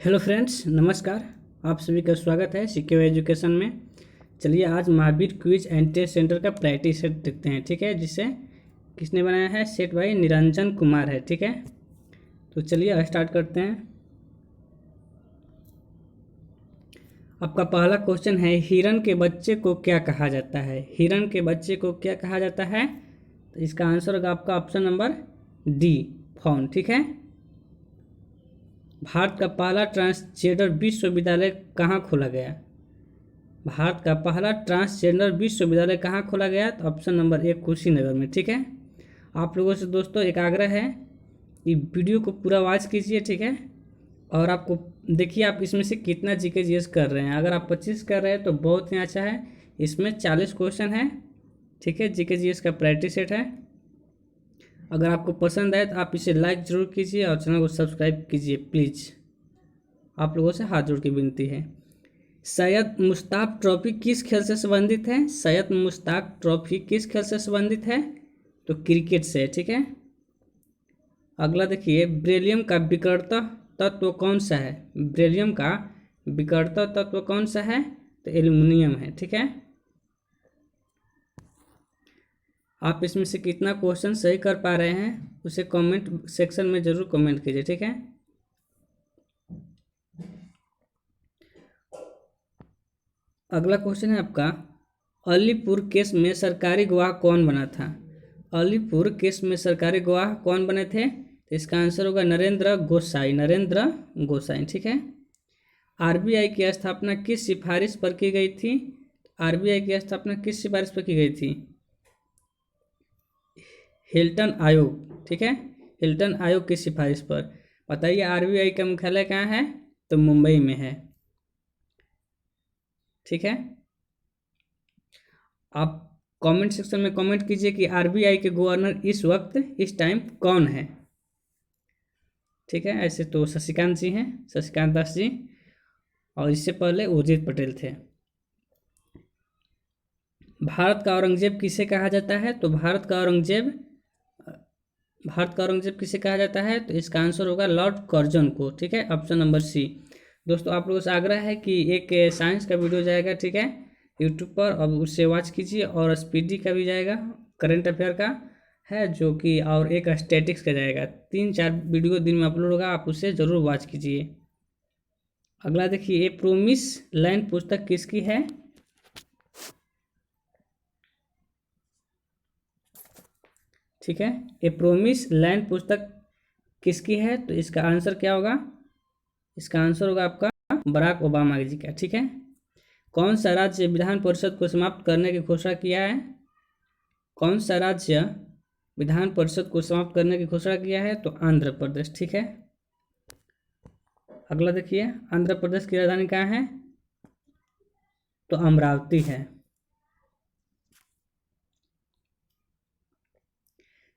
Hello friends, नमस्कार। आप सभी का स्वागत है सिक्योर एजुकेशन में। चलिए आज Mahavir quiz and test centre का प्रैक्टिस सेट देखते हैं। ठीक है, जिसे किसने बनाया है? सेट भाई निरंजन कुमार है। ठीक है, तो चलिए स्टार्ट करते हैं। आपका पहला क्वेश्चन है, हिरन के बच्चे को क्या कहा जाता है? हिरन के बच्चे को क्या कहा जाता है? तो इसका आंसर होगा आपका ऑप्शन नंबर डी, फॉन। ठीक है, भारत का पहला ट्रांसजेंडर विश्वविद्यालय कहाँ खोला गया? भारत का पहला ट्रांसजेंडर विश्वविद्यालय कहाँ खोला गया? तो ऑप्शन नंबर ए, कुशीनगर में। ठीक है, आप लोगों से दोस्तों एक आग्रह है कि वीडियो को पूरा वॉच कीजिए। ठीक है, और आपको देखिए आप इसमें से कितना जीके जीएस कर रहे हैं। अगर आप 25 कर रहे हैं तो बहुत ही अच्छा है। इसमें 40 क्वेश्चन है। ठीक है, जीके जीएस का प्रैक्टिस सेट है। अगर आपको पसंद आए तो आप इसे लाइक ज़रूर कीजिए और चैनल को सब्सक्राइब कीजिए प्लीज़। आप लोगों से हाथ जोड़ के विनती है। सैयद मुश्ताक ट्रॉफी किस खेल से संबंधित है? सैयद मुश्ताक ट्रॉफी किस खेल से संबंधित है? तो क्रिकेट से। ठीक है, अगला देखिए, बेरिलियम का विकर्ता तत्व कौन सा है? बेरिलियम का विकर्ता तत्व कौन सा है? तो एल्युमिनियम है। ठीक है, आप इसमें से कितना क्वेश्चन सही कर पा रहे हैं उसे कमेंट सेक्शन में ज़रूर कमेंट कीजिए। ठीक है, अगला क्वेश्चन है आपका, अलीपुर केस में सरकारी गवाह कौन बना था? अलीपुर केस में सरकारी गवाह कौन बने थे? तो इसका आंसर होगा नरेंद्र गोसाई। नरेंद्र गोसाई। ठीक है, आरबीआई की स्थापना किस सिफारिश पर की गई थी? आरबीआई की स्थापना किस सिफारिश पर की गई थी? हिल्टन आयोग। ठीक है, हिल्टन आयोग की सिफारिश पर। बताइए आरबीआई का मुख्यालय कहाँ है? तो मुंबई में है। ठीक है, आप कमेंट सेक्शन में कमेंट कीजिए कि आरबीआई के गवर्नर इस वक्त इस टाइम कौन है। ठीक है, ऐसे तो शशिकांत जी हैं, शशिकांत दास जी, और इससे पहले उर्जित पटेल थे। भारत का औरंगजेब किसे कहा जाता है? तो भारत का औरंगजेब किसे कहा जाता है? तो इसका आंसर होगा लॉर्ड कर्जन को। ठीक है, ऑप्शन नंबर सी। दोस्तों आप लोगों से आग्रह है कि एक साइंस का वीडियो जाएगा। ठीक है, यूट्यूब पर, अब उससे वॉच कीजिए, और स्पीडी का भी जाएगा, करंट अफेयर का है जो कि, और एक स्टैटिक्स का जाएगा। 3-4 वीडियो दिन में अपलोड होगा, आप उसे ज़रूर वॉच कीजिए। अगला देखिए, ए प्रोमिस लैंड पुस्तक किसकी है? ठीक है, ए प्रोमिस लैंड पुस्तक किसकी है? तो इसका आंसर क्या होगा? इसका आंसर होगा आपका बराक ओबामा जी का। ठीक है, कौन सा राज्य विधान परिषद को समाप्त करने की घोषणा किया है? कौन सा राज्य विधान परिषद को समाप्त करने की घोषणा किया है? तो आंध्र प्रदेश। ठीक है, अगला देखिए, आंध्र प्रदेश की राजधानी कहाँ है? तो अमरावती है।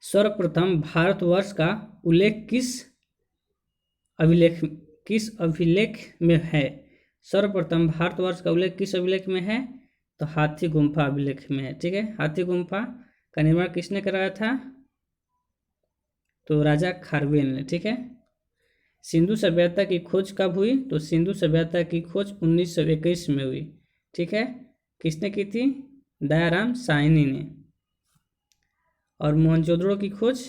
सर्वप्रथम भारतवर्ष का उल्लेख अभिलेख किस अभिलेख में है? सर्वप्रथम भारतवर्ष का उल्लेख किस अभिलेख में है? तो हाथी गुम्फा अभिलेख में है। ठीक है, हाथी गुम्फा का निर्माण किसने कराया था? तो राजा खारवेल ने। ठीक है, सिंधु सभ्यता की खोज कब हुई? तो सिंधु सभ्यता की खोज 1921 में हुई। ठीक है, किसने की थी? दयाराम साहनी ने। और मोहनजोदड़ो की खोज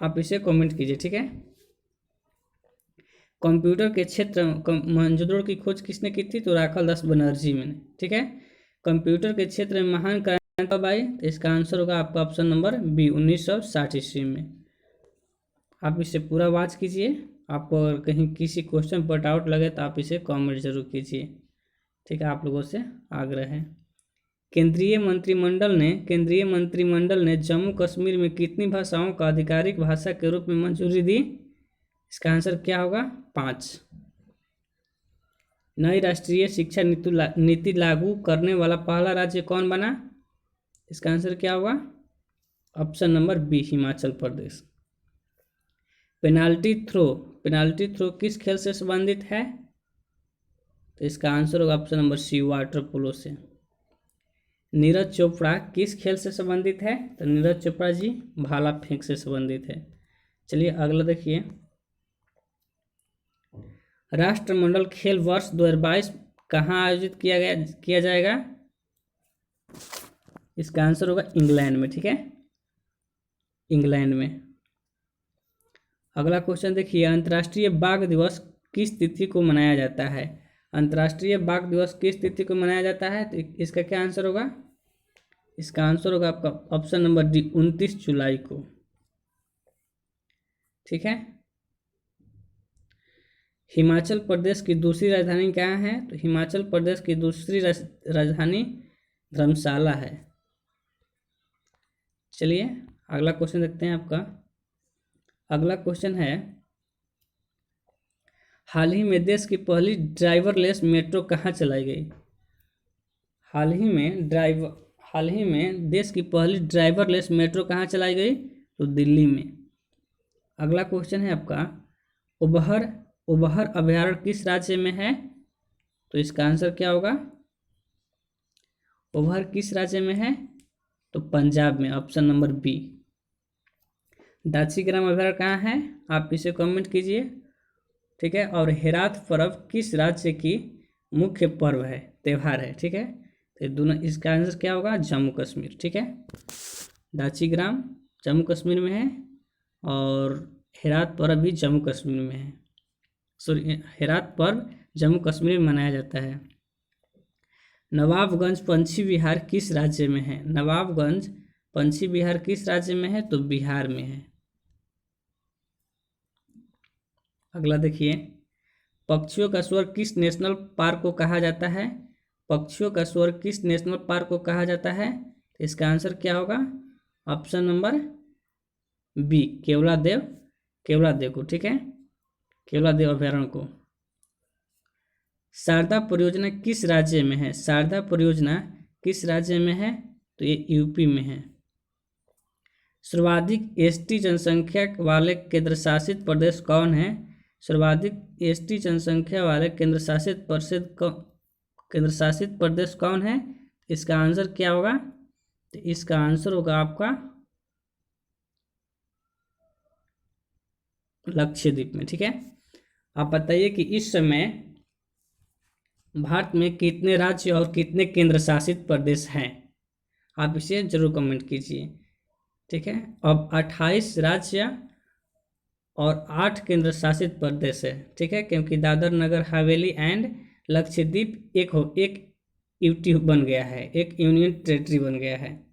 आप इसे कमेंट कीजिए। ठीक है, कंप्यूटर के क्षेत्र मोहनजोदड़ो की खोज किसने की थी? तो राखाल दास बनर्जी ने। ठीक है, कंप्यूटर के क्षेत्र में महान क्रांति कब आई? तो इसका आंसर होगा आपका ऑप्शन नंबर बी, 1960 ईस्वी में। आप इसे पूरा वॉच कीजिए। आपको अगर कहीं किसी क्वेश्चन पर डाउट लगे तो आप इसे कमेंट जरूर कीजिए। ठीक है, आप लोगों से आग्रह है। केंद्रीय मंत्रिमंडल ने जम्मू कश्मीर में कितनी भाषाओं का आधिकारिक भाषा के रूप में मंजूरी दी? इसका आंसर क्या होगा? 5। नई राष्ट्रीय शिक्षा नीति लागू करने वाला पहला राज्य कौन बना? इसका आंसर क्या होगा? Option number B, Himachal Pradesh. Penalty throw किस खेल से संबंधित है? तो इसका आंसर होगा option number C, water polo से। नीरज चोपड़ा किस खेल से संबंधित है? तो नीरज चोपड़ा जी भाला फेंक से संबंधित है। चलिए अगला देखिए, राष्ट्रमंडल खेल वर्ष 2022 कहाँ आयोजित किया जाएगा? इसका आंसर होगा इंग्लैंड में। ठीक है, इंग्लैंड में। अगला क्वेश्चन देखिए, अंतर्राष्ट्रीय बाघ दिवस किस तिथि को मनाया जाता है? अंतर्राष्ट्रीय बाघ दिवस किस तिथि को मनाया जाता है? तो इसका क्या आंसर होगा? इसका आंसर होगा आपका ऑप्शन नंबर डी, 29 जुलाई को। ठीक है, हिमाचल प्रदेश की दूसरी राजधानी क्या है? तो हिमाचल प्रदेश की दूसरी राजधानी धर्मशाला है। चलिए अगला क्वेश्चन देखते हैं आपका। अगला क्वेश्चन है, हाल ही में देश की पहली ड्राइवरलेस मेट्रो कहाँ चलाई गई? हाल ही में देश की पहली ड्राइवरलेस मेट्रो कहाँ चलाई गई? तो दिल्ली में। अगला क्वेश्चन है आपका, उबहर अभयारण्य किस राज्य में है? तो इसका आंसर क्या होगा? उबहर किस राज्य में है? तो पंजाब में, ऑप्शन नंबर बी। दाची-ग्राम अभयारण्य कहाँ है? आप इसे कमेंट कीजिए। ठीक है, और हेराथ पर्व किस राज्य की मुख्य पर्व है, त्यौहार है? ठीक है, तो दोनों, इसका आंसर क्या होगा? जम्मू कश्मीर। ठीक है, दाची-ग्राम जम्मू कश्मीर में है और हेराथ पर्व भी जम्मू कश्मीर में है। सॉरी, हेराथ पर्व जम्मू कश्मीर में मनाया जाता है। नवाबगंज पंछी विहार किस राज्य में है? नवाबगंज पंछी विहार किस राज्य में है? तो बिहार में है। अगला देखिए, पक्षियों का स्वर्ग किस नेशनल पार्क को कहा जाता है? पक्षियों का स्वर्ग किस नेशनल पार्क को कहा जाता है? इसका आंसर क्या होगा? ऑप्शन नंबर बी, केवलादेव को। ठीक है, केवलादेव अभयारण्य को। शारदा परियोजना किस राज्य में है? शारदा परियोजना किस राज्य में है? तो ये यूपी में है। सर्वाधिक एसटी जनसंख्या वाले केंद्रशासित प्रदेश कौन है? सर्वाधिक एसटी जनसंख्या वाले केंद्रशासित प्रदेश कौन है? इसका आंसर क्या होगा? तो इसका आंसर होगा आपका लक्षद्वीप में। ठीक है, आप बताइए कि इस समय भारत में कितने राज्य और कितने केंद्र शासित प्रदेश हैं? आप इसे जरूर कमेंट कीजिए। ठीक है, अब 28 राज्य और 8 केंद्र शासित प्रदेश है। ठीक है, क्योंकि दादर नगर हवेली एंड लक्षद्वीप एक यूटी बन गया है, एक यूनियन टेरिटरी बन गया है।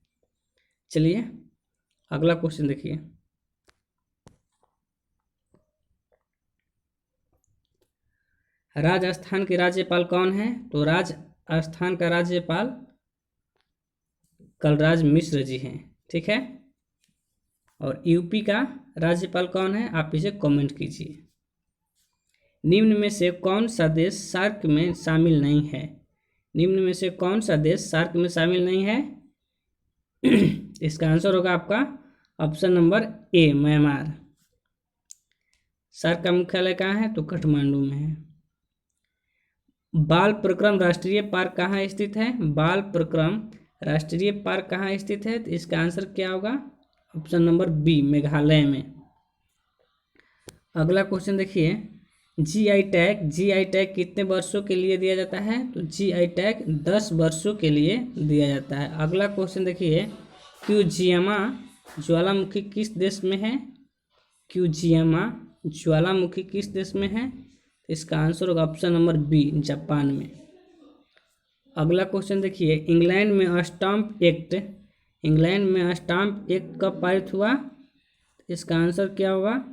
चलिए अगला क्वेश्चन देखिए, राजस्थान के राज्यपाल कौन है? तो राजस्थान का राज्यपाल कलराज मिश्र जी हैं। ठीक है, और यूपी का राज्यपाल कौन है? आप इसे कमेंट कीजिए। निम्न में से कौन सा देश सार्क में शामिल नहीं है? निम्न में से कौन सा देश सार्क में शामिल नहीं है? इसका आंसर होगा आपका option number A, Myanmar. SAARC का मुख्यालय कहाँ है? तो काठमांडू में है। बाल प्रक्रम राष्ट्रीय पार्क कहाँ स्थित है? बाल प्रक्रम राष्ट्रीय पार्क कहाँ स्थित है? तो इसका आंसर क्या होगा? ऑप्शन नंबर बी, मेघालय में। अगला क्वेश्चन देखिए, जीआई टैग कितने वर्षों के लिए दिया जाता है? तो जीआई टैग 10 वर्षों के लिए दिया जाता है। अगला क्वेश्चन देखिए, क्यूजियामा ज्वालामुखी किस देश में है? क्यूजियामा ज्वालामुखी किस देश में है? इसका आंसर होगा ऑप्शन नंबर बी, जापान में। अगला क्वेश्चन देखिए, इंग्लैंड में स्टाम्प एक्ट कब पारित हुआ? इसका आंसर क्या होगा?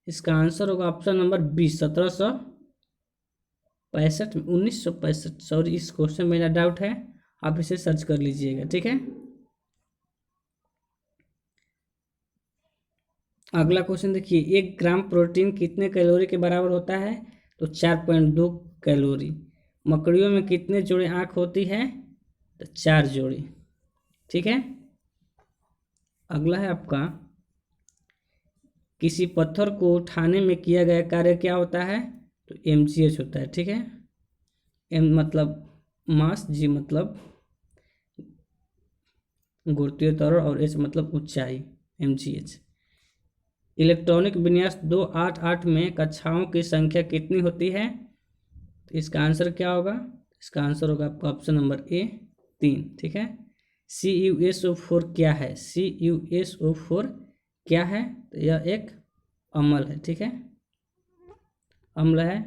इसका आंसर होगा ऑप्शन नंबर बी, 1765 1965। सॉरी, इस क्वेश्चन में मेरा डाउट है, आप इसे सर्च कर लीजिएगा। ठीक है, अगला क्वेश्चन देखिए, 1 ग्राम प्रोटीन कितने कैलोरी के बराबर होता है? तो 4.2 कैलोरी। मकड़ियों में कितने जोड़े आँख होती है? तो 4 जोड़ी। ठीक है, अगला है आपका, किसी पत्थर को उठाने में किया गया कार्य क्या होता है? तो mgh होता है। ठीक है, m मतलब मास, g मतलब गुरुत्वीय त्वरण और h मतलब ऊंचाई, mgh। इलेक्ट्रॉनिक विन्यास 288 में कक्षाओं की संख्या कितनी होती है? तो इसका आंसर क्या होगा? इसका आंसर होगा आपका ऑप्शन नंबर ए 3। ठीक है। CuSO4 क्या है? CuSO4 क्या है? तो यह एक अम्ल है। ठीक है, अम्ल है।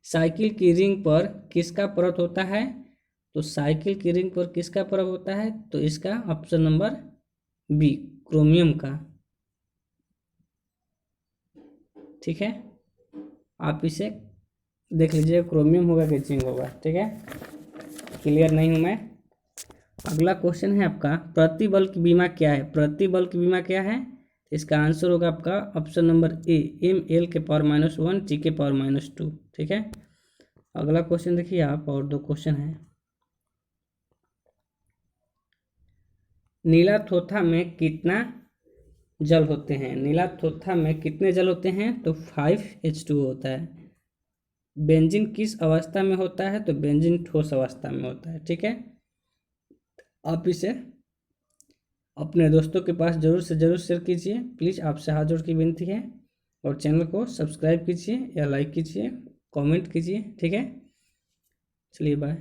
साइकिल की रिंग पर किसका परत होता है? तो साइकिल की रिंग पर किसका परत होता है? तो इसका ऑप्शन नंबर बी, क्रोमियम का। ठीक है, आप इसे देख लीजिए, क्रोमियम होगा कि जिंक होगा। ठीक है, क्लियर नहीं हूँ मैं। अगला क्वेश्चन है आपका, प्रतिबल्क बीमा क्या है? प्रतिबल्क बीमा क्या है? इसका आंसर होगा आपका ऑप्शन नंबर ए, ml⁻⁻1 t⁻²। ठीक है, अगला क्वेश्चन देखिए आप, और 2 क्वेश्चन है। नीला थोथा में कितना जल होते हैं? नीला थोथा में कितने जल होते हैं? तो 5H2O होता है। बेंजीन किस अवस्था में होता है? तो बेंजीन ठोस अवस्था में होता है। ठीक है, आप इसे अपने दोस्तों के पास जरूर से जरूर शेयर कीजिए। प्लीज़ आपसे हाथ जोड़ की विनती है, और चैनल को सब्सक्राइब कीजिए या लाइक कीजिए, कमेंट कीजिए। ठीक है, चलिए बाय।